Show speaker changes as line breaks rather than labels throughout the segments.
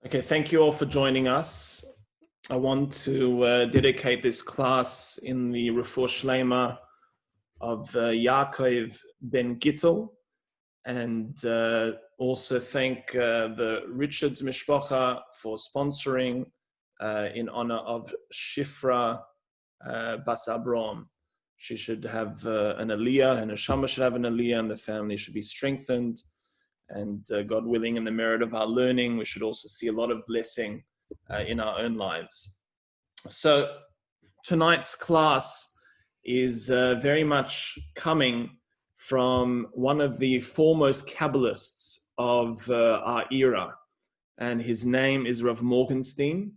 Okay, thank you all for joining us. I want to dedicate this class in the Refuah Shlema of Yaakov ben Gittel, and also thank the Richards Mishpacha for sponsoring in honor of Shifra Bas Abram. She should have an aliyah, and Neshama should have an aliyah, and the family should be strengthened. And God willing, in the merit of our learning, we should also see a lot of blessing in our own lives. So tonight's class is very much coming from one of the foremost Kabbalists of our era, and his name is Rav Morgenstein.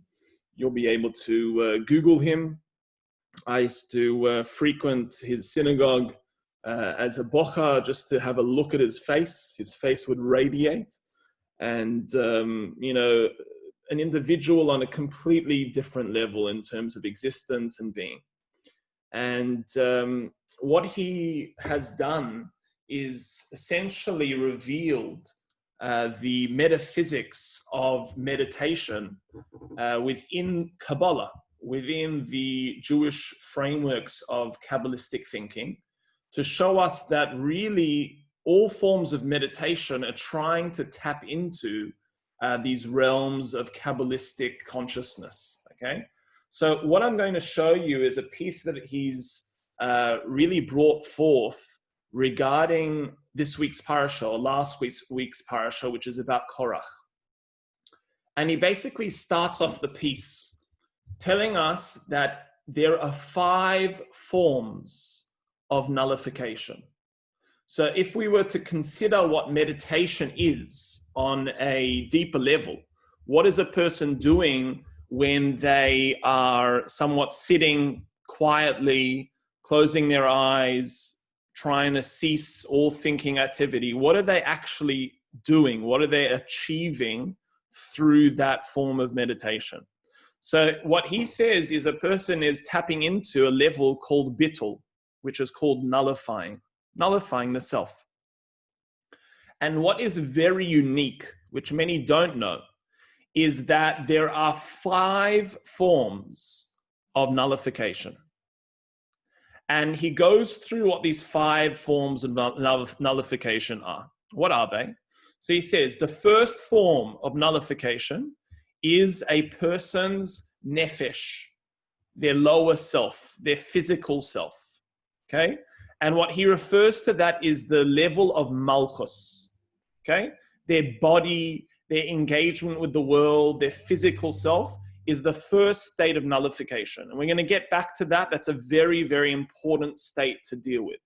You'll be able to Google him. I used to frequent his synagogue as a bocha, just to have a look at his face. His face would radiate, and an individual on a completely different level in terms of existence and being. And what he has done is essentially revealed the metaphysics of meditation within Kabbalah, within the Jewish frameworks of Kabbalistic thinking, to show us that really all forms of meditation are trying to tap into these realms of Kabbalistic consciousness, okay? So what I'm going to show you is a piece that he's really brought forth regarding this week's parasha, or last week's parasha, which is about Korach. And he basically starts off the piece telling us that there are 5 forms of nullification. So if we were to consider what meditation is on a deeper level, what is a person doing when they are somewhat sitting quietly, closing their eyes, trying to cease all thinking activity? What are they actually doing? What are they achieving through that form of meditation? So what he says is a person is tapping into a level called bittul, which is called nullifying the self. And what is very unique, which many don't know, is that there are 5 forms of nullification. And he goes through what these 5 forms of nullification are. What are they? So he says the first form of nullification is a person's nefesh, their lower self, their physical self. Okay? And what he refers to that is the level of malchus. Okay? Their body, their engagement with the world, their physical self is the first state of nullification. And we're going to get back to that. That's a very, very important state to deal with.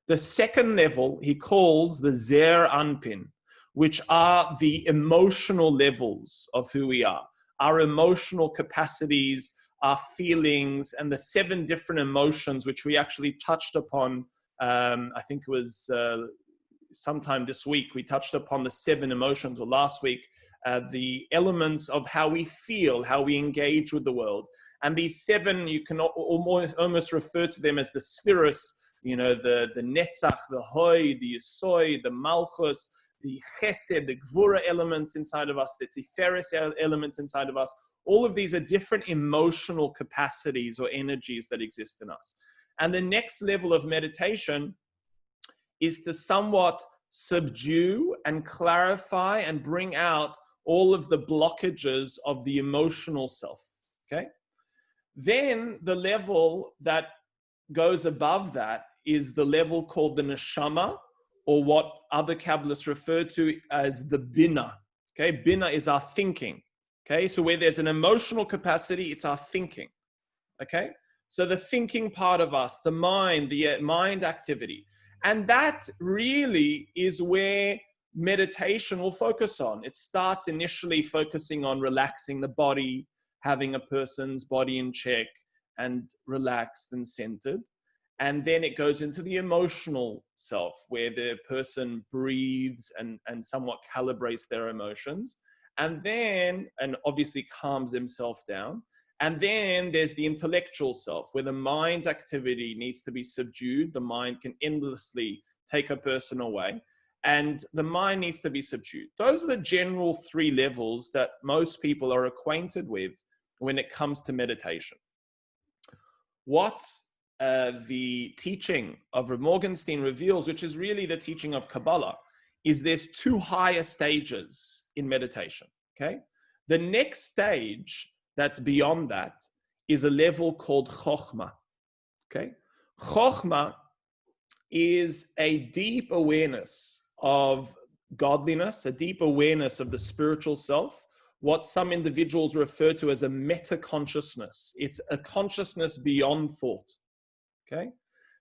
The second level he calls the zer anpin, which are the emotional levels of who we are, our emotional capacities, our feelings, and the 7 different emotions, which we actually touched upon. I think it was sometime this week, we touched upon the 7 emotions, or last week, the elements of how we feel, how we engage with the world. And these 7, you can almost refer to them as the spheros, the netzach, the hoi, the yesoi, the malchus, the chesed, the gvura elements inside of us, the tiferes elements inside of us. All of these are different emotional capacities or energies that exist in us. And the next level of meditation is to somewhat subdue and clarify and bring out all of the blockages of the emotional self, okay? Then the level that goes above that is the level called the neshama, or what other Kabbalists refer to as the bina, okay? Bina is our thinking. Okay, so where there's an emotional capacity, it's our thinking. Okay, so the thinking part of us, the mind activity. And that really is where meditation will focus on. It starts initially focusing on relaxing the body, having a person's body in check and relaxed and centered. And then it goes into the emotional self, where the person breathes and somewhat calibrates their emotions. And obviously calms himself down. And then there's the intellectual self, where the mind activity needs to be subdued. The mind can endlessly take a person away. and the mind needs to be subdued. Those are the general 3 levels that most people are acquainted with when it comes to meditation. What the teaching of Rav Morgenstein reveals, which is really the teaching of Kabbalah, is there's 2 higher stages in meditation, okay? The next stage that's beyond that is a level called Chokhmah, okay? Chokhmah is a deep awareness of godliness, a deep awareness of the spiritual self, what some individuals refer to as a meta-consciousness. It's a consciousness beyond thought, okay?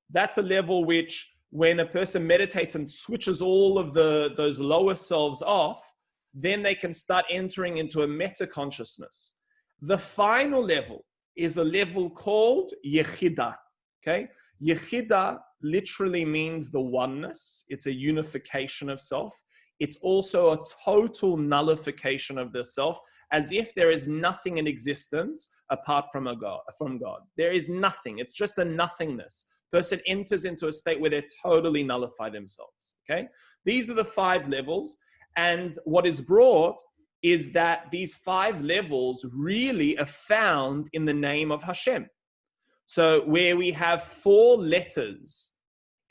That's a level which, when a person meditates and switches all of those lower selves off, then they can start entering into a meta-consciousness. The final level is a level called Yechida, okay? Yechida literally means the oneness. It's a unification of self. It's also a total nullification of the self, as if there is nothing in existence apart from God. There is nothing. It's just a nothingness. Person enters into a state where they totally nullify themselves, okay? These are the 5 levels. And what is brought is that these 5 levels really are found in the name of Hashem. So where we have 4 letters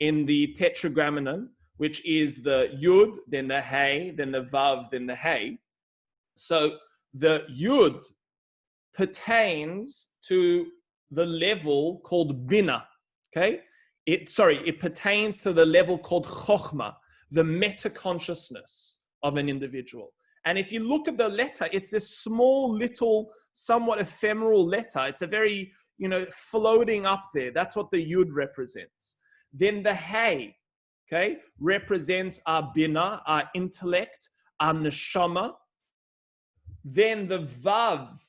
in the tetragrammaton, which is the Yud, then the Hey, then the Vav, then the Hey. So the Yud pertains to the level called Bina, okay? It pertains to the level called Chokhmah, the meta-consciousness of an individual. And if you look at the letter, it's this small, little, somewhat ephemeral letter. It's a very, floating up there. That's what the Yud represents. Then the Hey, okay, represents our Bina, our intellect, our Neshama. Then the Vav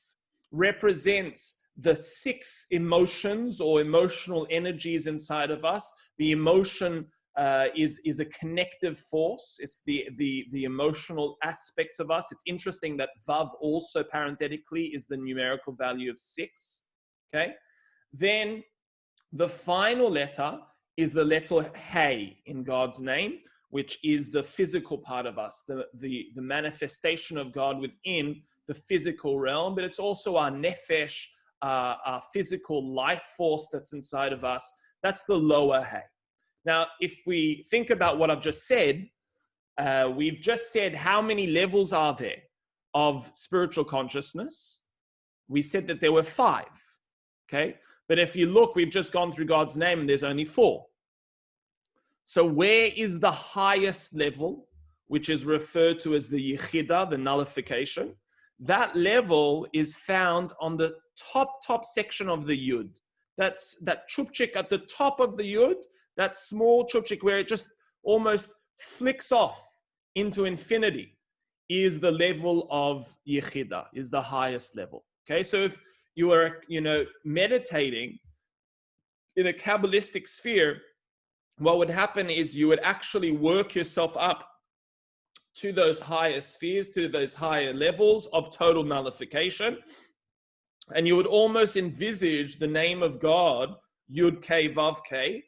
represents the 6 emotions or emotional energies inside of us. The emotion is a connective force. It's the emotional aspects of us. It's interesting that Vav also parenthetically is the numerical value of 6. Okay. Then the final letter is the letter Hey in God's name, which is the physical part of us, the manifestation of God within the physical realm, but it's also our nefesh, our physical life force that's inside of us. That's the lower Hey. Now, if we think about what I've just said, we've just said how many levels are there of spiritual consciousness? We said that there were 5, okay? But if you look, we've just gone through God's name and there's only 4. So where is the highest level, which is referred to as the Yechida, the nullification? That level is found on the top section of the Yud. That's that chupchik at the top of the Yud, that small chupchik where it just almost flicks off into infinity, is the level of Yechida, is the highest level. Okay, so if you are, meditating in a Kabbalistic sphere, what would happen is you would actually work yourself up to those higher spheres, to those higher levels of total nullification. And you would almost envisage the name of God, Yud K Vav K,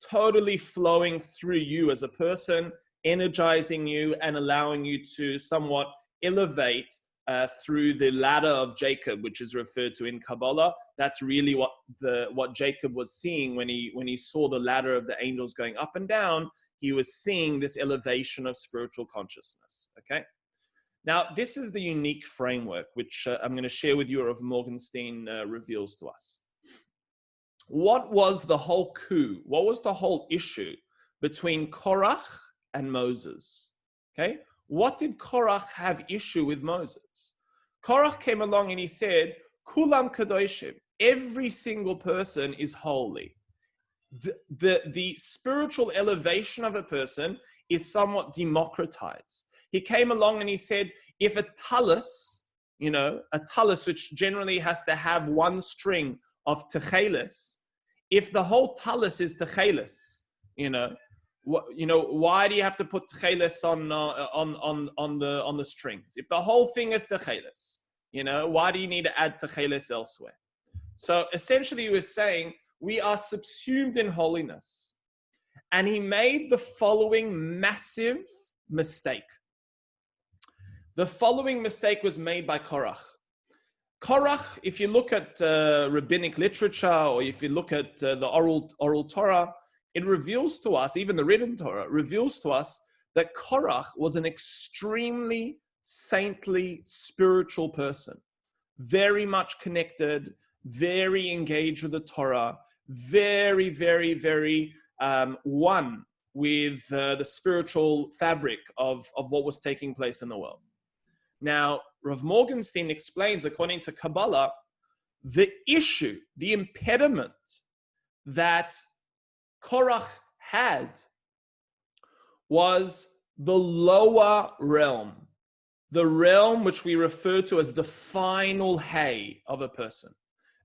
totally flowing through you as a person, energizing you and allowing you to somewhat elevate through the ladder of Jacob, which is referred to in Kabbalah. That's really what Jacob was seeing when he saw the ladder of the angels going up and down. He was seeing this elevation of spiritual consciousness. Okay. Now, this is the unique framework which I'm going to share with you, Rav Morgenstein reveals to us. What was the whole coup? What was the whole issue between Korach and Moses? Okay. What did Korach have issue with Moses? Korach came along and he said, Kulam Kadoshim, every single person is holy. The spiritual elevation of a person is somewhat democratized. He came along and he said, if a talus, a talus which generally has to have one string of techelis, if the whole talus is techelis, why do you have to put techelis on the strings? If the whole thing is techelis, why do you need to add techelis elsewhere? So essentially he was saying, we are subsumed in holiness. And he made the following massive mistake. The following mistake was made by Korach. Korach, if you look at rabbinic literature, or if you look at the oral Torah, it reveals to us, even the written Torah, reveals to us that Korach was an extremely saintly, spiritual person. Very much connected, very engaged with the Torah, very, very, very one with the spiritual fabric of what was taking place in the world. Now, Rav Morgenstein explains, according to Kabbalah, the issue, the impediment that Korach had was the lower realm, the realm which we refer to as the final hay of a person.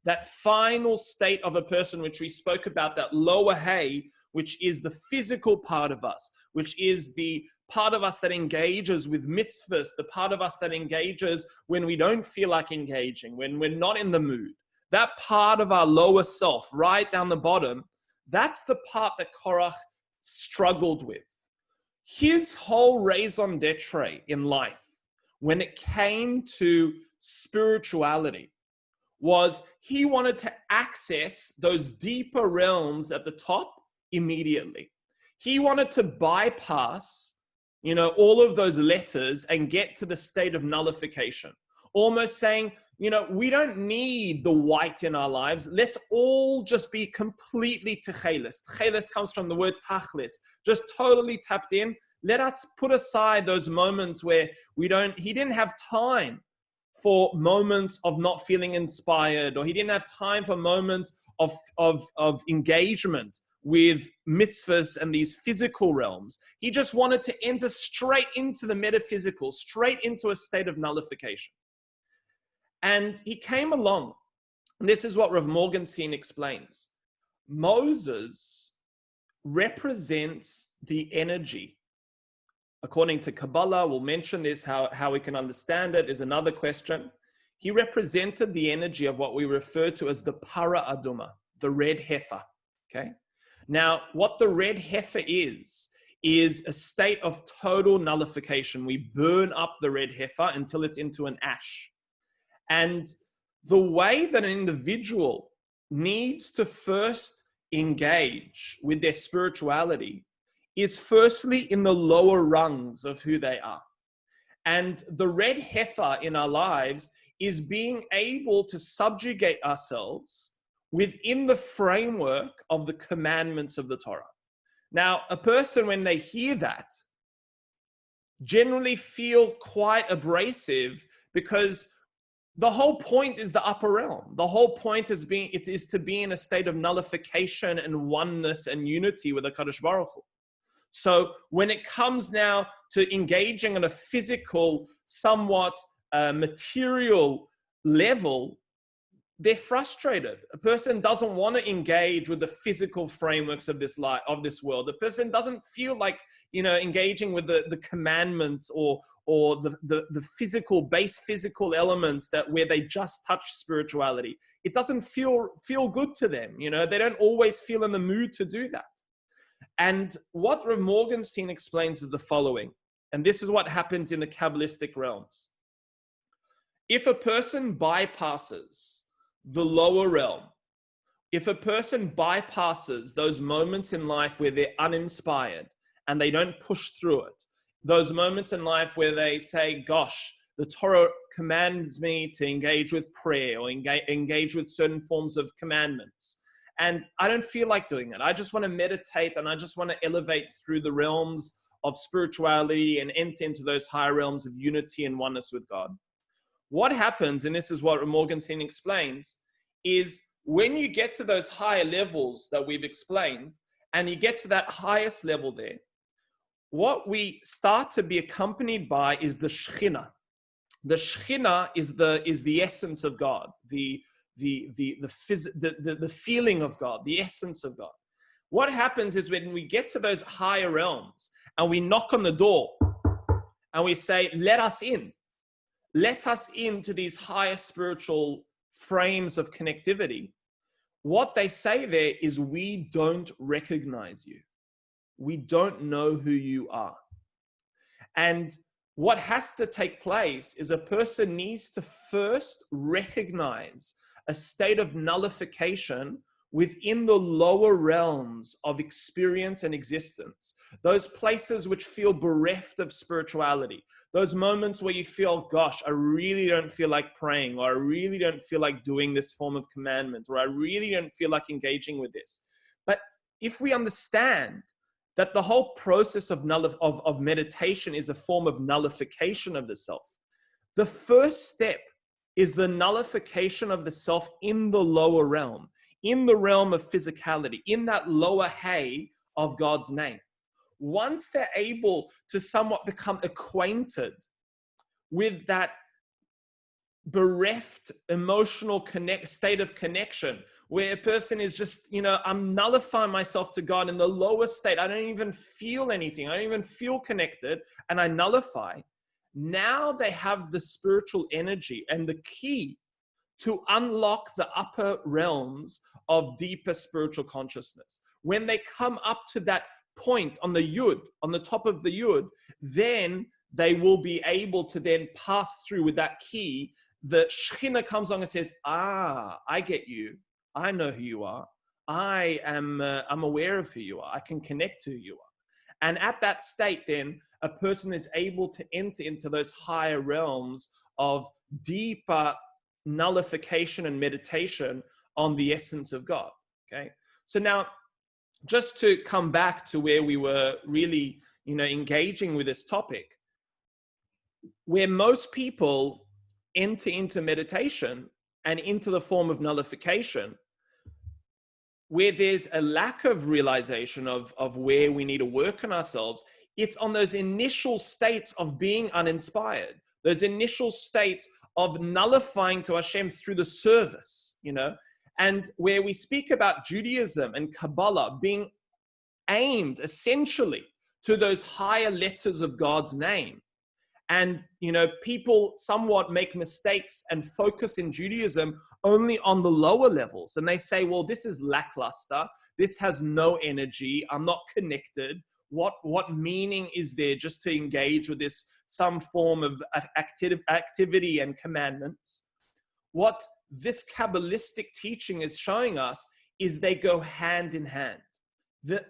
That final state of a person which we spoke about, that lower hay, which is the physical part of us, which is the part of us that engages with mitzvahs, the part of us that engages when we don't feel like engaging, when we're not in the mood. That part of our lower self, right down the bottom, that's the part that Korach struggled with. His whole raison d'etre in life, when it came to spirituality, was he wanted to access those deeper realms at the top immediately. He wanted to bypass, all of those letters and get to the state of nullification. Almost saying, we don't need the white in our lives. Let's all just be completely techelis. Techelis comes from the word tachlis, just totally tapped in. Let us put aside those moments where he didn't have time for moments of not feeling inspired, or he didn't have time for moments of engagement with mitzvahs and these physical realms. He just wanted to enter straight into the metaphysical, straight into a state of nullification. And he came along, and this is what Rav Morgenstein explains. Moses represents the energy. According to Kabbalah, we'll mention this, how we can understand it is another question. He represented the energy of what we refer to as the para aduma, the red heifer, okay? Now, what the red heifer is a state of total nullification. We burn up the red heifer until it's into an ash. And the way that an individual needs to first engage with their spirituality is firstly in the lower rungs of who they are. And the red heifer in our lives is being able to subjugate ourselves within the framework of the commandments of the Torah. Now, a person, when they hear that, generally feel quite abrasive, because the whole point is the upper realm. The whole point is to be in a state of nullification and oneness and unity with the Kadosh Baruch Hu. So when it comes now to engaging on a physical, somewhat material level, they're frustrated. A person doesn't want to engage with the physical frameworks of this life, of this world. The person doesn't feel like, engaging with the commandments or the physical, base physical elements where they just touch spirituality. It doesn't feel good to them. They don't always feel in the mood to do that. And what Rav Morgenstein explains is the following, and this is what happens in the Kabbalistic realms. If a person bypasses the lower realm, if a person bypasses those moments in life where they're uninspired and they don't push through it, those moments in life where they say, gosh, the Torah commands me to engage with prayer or engage with certain forms of commandments, and I don't feel like doing it. I just want to meditate and I just want to elevate through the realms of spirituality and enter into those higher realms of unity and oneness with God. What happens, and this is what Morgenstein explains, is when you get to those higher levels that we've explained, and you get to that highest level there, what we start to be accompanied by is the Shekhinah. The Shekhinah is the essence of God, the feeling of God, the essence of God. What happens is when we get to those higher realms and we knock on the door and we say, let us in. Let us into these higher spiritual frames of connectivity. What they say there is, we don't recognize you. we don't know who you are. And what has to take place is a person needs to first recognize a state of nullification within the lower realms of experience and existence, those places which feel bereft of spirituality, those moments where you feel, gosh, I really don't feel like praying, or I really don't feel like doing this form of commandment, or I really don't feel like engaging with this. But if we understand that the whole process of meditation is a form of nullification of the self, the first step is the nullification of the self in the lower realm, in the realm of physicality, in that lower hay of God's name. Once they're able to somewhat become acquainted with that bereft emotional state of connection, where a person is just, I'm nullifying myself to God in the lower state. I don't even feel anything. I don't even feel connected, and I nullify. Now they have the spiritual energy and the key to unlock the upper realms of deeper spiritual consciousness. When they come up to that point on the yud, on the top of the yud, then they will be able to then pass through with that key. The Shekhinah comes along and says, I get you. I know who you are. I'm aware of who you are. I can connect to who you are. And at that state, then a person is able to enter into those higher realms of deeper nullification and meditation on the essence of God. Okay. So now, just to come back to where we were really, engaging with this topic, where most people enter into meditation and into the form of nullification, where there's a lack of realization of where we need to work on ourselves, it's on those initial states of being uninspired, those initial states of nullifying to Hashem through the service, and where we speak about Judaism and Kabbalah being aimed essentially to those higher letters of God's name. And, people somewhat make mistakes and focus in Judaism only on the lower levels. And they say, well, this is lackluster. This has no energy. I'm not connected. What meaning is there just to engage with this, some form of activity and commandments? What this Kabbalistic teaching is showing us is they go hand in hand. The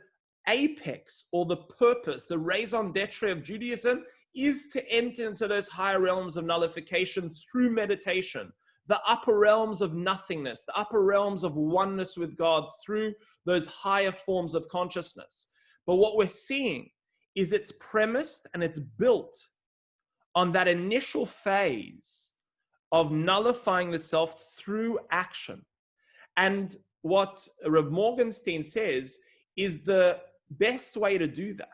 apex or the purpose, the raison d'etre of Judaism is to enter into those higher realms of nullification through meditation, the upper realms of nothingness, the upper realms of oneness with God through those higher forms of consciousness. But what we're seeing is it's premised and it's built on that initial phase of nullifying the self through action. And what Rav Morgenstein says is the best way to do that.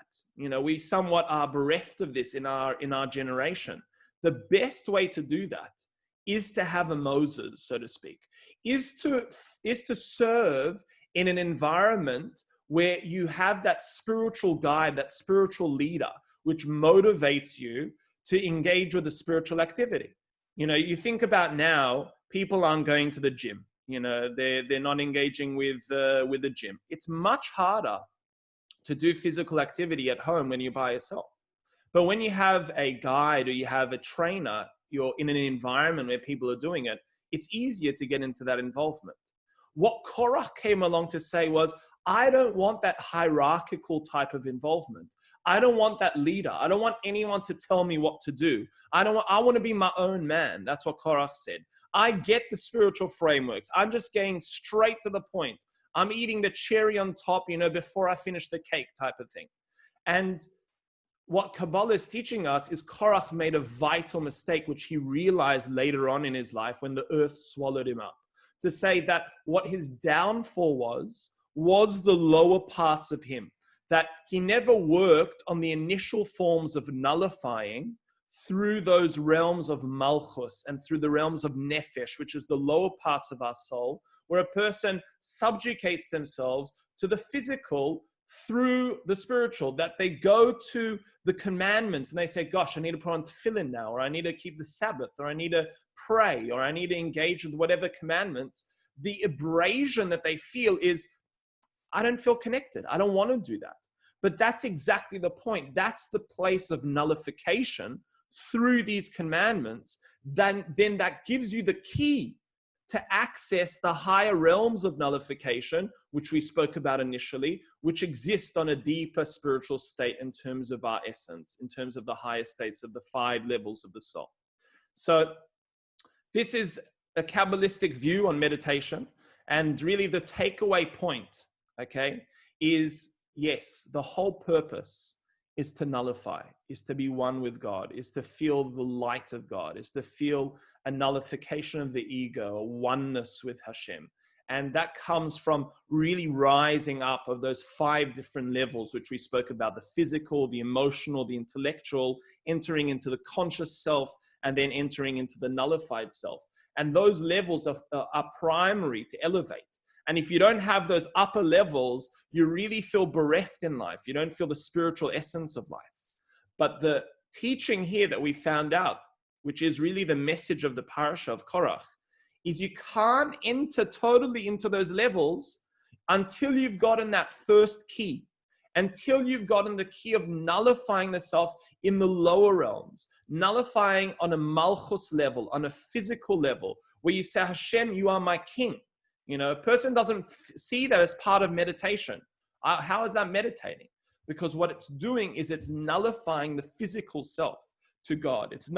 We somewhat are bereft of this in our generation. The best way to do that is to have a Moses, so to speak, is to serve in an environment where you have that spiritual guide, that spiritual leader, which motivates you to engage with the spiritual activity. You think about now, people aren't going to the gym. They're not engaging with the gym. It's much harder to do physical activity at home when you're by yourself. But when you have a guide or you have a trainer, you're in an environment where people are doing it, it's easier to get into that involvement. What Korach came along to say was, I don't want that hierarchical type of involvement. I don't want that leader. I don't want anyone to tell me what to do. I want to be my own man. That's what Korach said. I get the spiritual frameworks. I'm just getting straight to the point. I'm eating the cherry on top, before I finish the cake type of thing. And what Kabbalah is teaching us is Korach made a vital mistake, which he realized later on in his life when the earth swallowed him up, to say that what his downfall was the lower parts of him, that he never worked on the initial forms of nullifying through those realms of malchus and through the realms of nefesh, which is the lower parts of our soul, where a person subjugates themselves to the physical through the spiritual, that they go to the commandments and they say, gosh, I need to put on tefillin now, or I need to keep the Sabbath, or I need to pray, or I need to engage with whatever commandments. The abrasion that they feel is, I don't feel connected. I don't want to do that. But that's exactly the point. That's the place of nullification through these commandments. Then that gives you the key to access the higher realms of nullification, which we spoke about initially, which exist on a deeper spiritual state in terms of our essence, in terms of the higher states of the 5 levels of the soul. So this is a Kabbalistic view on meditation. And really the takeaway point, okay, is yes, the whole purpose is to nullify, is to be one with God, is to feel the light of God, is to feel a nullification of the ego, a oneness with Hashem. And that comes from really rising up of those 5 different levels, which we spoke about: the physical, the emotional, the intellectual, entering into the conscious self, and then entering into the nullified self. And those levels are primary to elevate. And if you don't have those upper levels, you really feel bereft in life. You don't feel the spiritual essence of life. But the teaching here that we found out, which is really the message of the parasha of Korach, is you can't enter totally into those levels until you've gotten that first key, until you've gotten the key of nullifying the self in the lower realms, nullifying on a malchus level, on a physical level, where you say, Hashem, you are my king. You know, a person doesn't see that as part of meditation. How is that meditating? Because what it's doing is it's nullifying the physical self to God. It's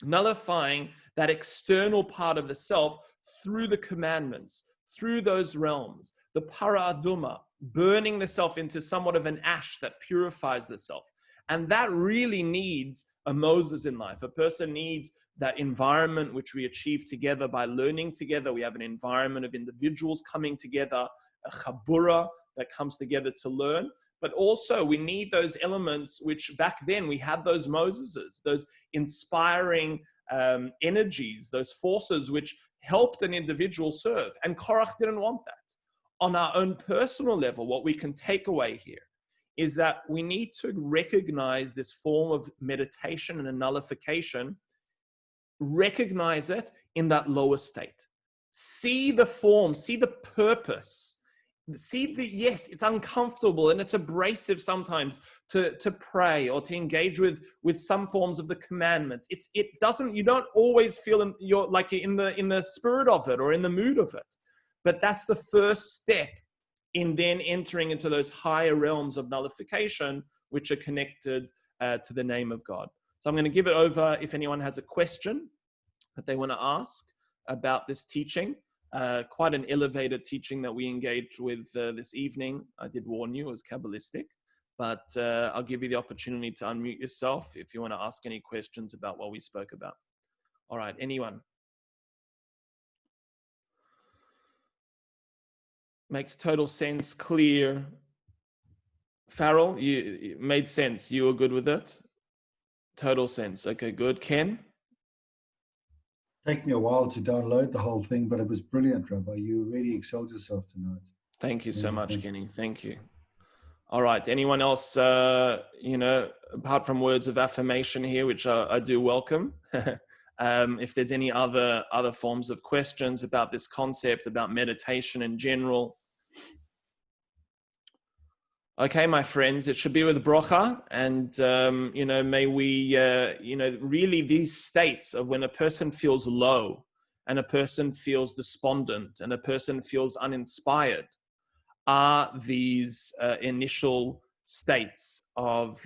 nullifying that external part of the self through the commandments, through those realms, the para aduma, burning the self into somewhat of an ash that purifies the self. And that really needs a Moses in life. A person needs that environment which we achieve together by learning together. We have an environment of individuals coming together, a chabura that comes together to learn. But also we need those elements which back then we had those Moseses, those inspiring energies, those forces which helped an individual serve. And Korach didn't want that. On our own personal level, what we can take away here is that we need to recognize this form of meditation and a nullification, recognize it in that lower state. See the form, see the purpose. See the, yes, it's uncomfortable and it's abrasive sometimes to pray or to engage with some forms of the commandments. You don't always feel you're like in the spirit of it or in the mood of it. But that's the first step in then entering into those higher realms of nullification, which are connected to the name of God. So I'm going to give it over if anyone has a question that they want to ask about this teaching. Quite an elevated teaching that we engaged with this evening. I did warn you, it was Kabbalistic, but I'll give you the opportunity to unmute yourself if you want to ask any questions about what we spoke about. All right, anyone? Makes total sense, clear. Farrell, it made sense. You were good with it? Total sense. Okay, good. Ken?
Take me a while to download the whole thing, but it was brilliant, Rabbi. You really excelled yourself tonight.
Thank you so much, Kenny. Thank you. All right. Anyone else, apart from words of affirmation here, which I do welcome, if there's any other forms of questions about this concept, about meditation in general. Okay, my friends, it should be with brocha, and may we, really these states of when a person feels low, and a person feels despondent, and a person feels uninspired, are these initial states of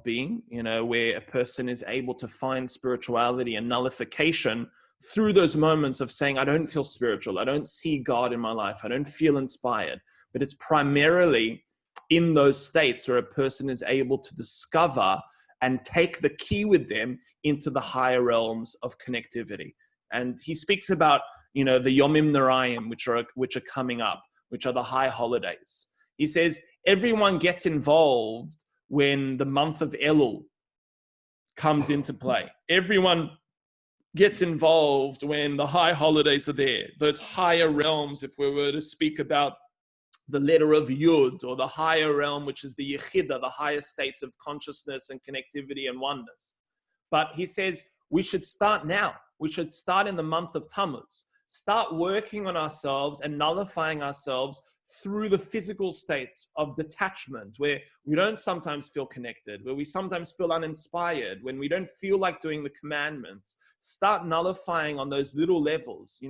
being, where a person is able to find spirituality and nullification through those moments of saying, I don't feel spiritual, I don't see God in my life, I don't feel inspired. But it's primarily in those states where a person is able to discover and take the key with them into the higher realms of connectivity. And he speaks about, the Yomim Narayim, which are coming up, which are the high holidays. He says, everyone gets involved when the month of Elul comes into play. Everyone gets involved when the high holidays are there. Those higher realms, if we were to speak about the letter of Yud, or the higher realm, which is the Yechida, the higher states of consciousness and connectivity and oneness. But he says, we should start now. We should start in the month of Tammuz. start working on ourselves and nullifying ourselves through the physical states of detachment, where we don't sometimes feel connected, where we sometimes feel uninspired, when we don't feel like doing the commandments. Start nullifying on those little levels,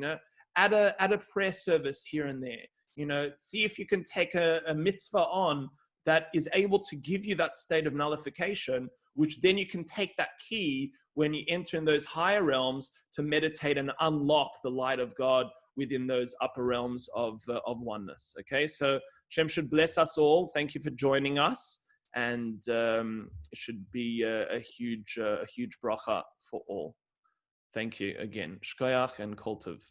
add a prayer service here and there, see if you can take a mitzvah on that is able to give you that state of nullification, which then you can take that key when you enter in those higher realms to meditate and unlock the light of God within those upper realms of oneness. Okay, so Shem should bless us all. Thank you for joining us, and it should be a huge bracha for all. Thank you again. Shkoyach and Kol Tov.